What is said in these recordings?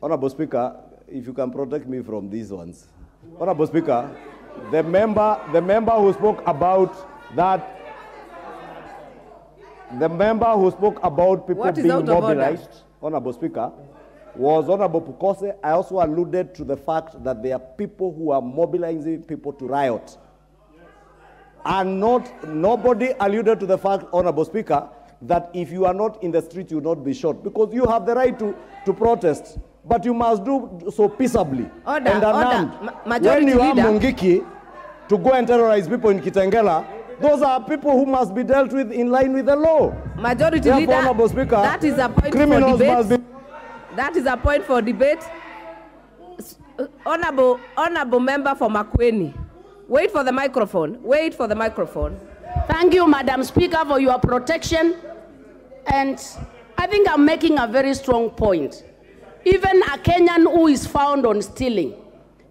Honorable Speaker, if you can protect me from these ones. Honorable Speaker, the member who spoke about that, the member who spoke about people being mobilized, Honorable Speaker, was Honorable Pukose. I also alluded to the fact that there are people who are mobilizing people to riot. And nobody alluded to the fact, Honorable Speaker, that if you are not in the street, you will not be shot. Because you have the right to protest, but you must do so peaceably. Order, and unarmed. Majority when you leader. have Mungiki to go and terrorize people in Kitengela, those are people who must be dealt with in line with the law. Majority Therefore, leader, Honorable Speaker, that is a point for debate. That is a point for debate. Honorable member for Makueni. Wait for the microphone. Wait for the microphone. Thank you, Madam Speaker, for your protection. And I think I'm making a very strong point. Even a Kenyan who is found on stealing,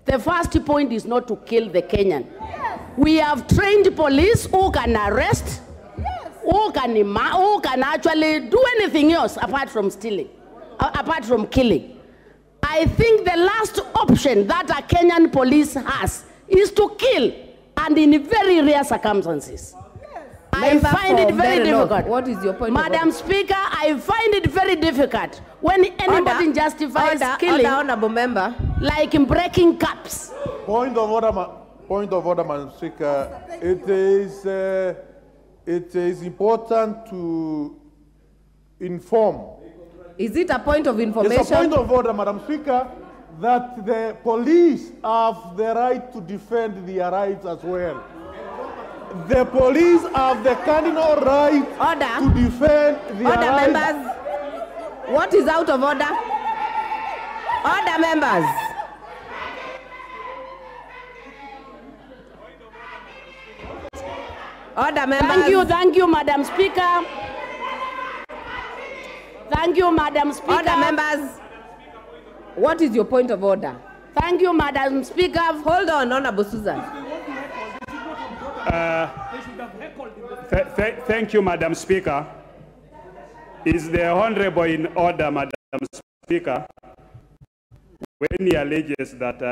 the first point is not to kill the Kenyan. Yes. We have trained police who can arrest, yes, who can actually do anything else apart from stealing, apart from killing. I think the last option that a Kenyan police has is to kill, and in very rare circumstances. I find it very difficult. What is your point? Madam Speaker, I find it very difficult when anybody justifies killing, honorable member, like in breaking cups. Point of order, Madam Speaker. It is important to inform. Is it a point of information? It's a point of order, Madam Speaker, that the police have the right to defend their rights as well. The police have the cardinal right to defend their rights. Order, members. What is out of order? Order, members. Order, members. Thank you, Madam Speaker. Thank you, Madam Speaker. Order, members. What is your point of order? Thank you, Madam Speaker. Hold on, Honorable Susan. Thank you, Madam Speaker. Is the Honorable in order, Madam Speaker, when he alleges that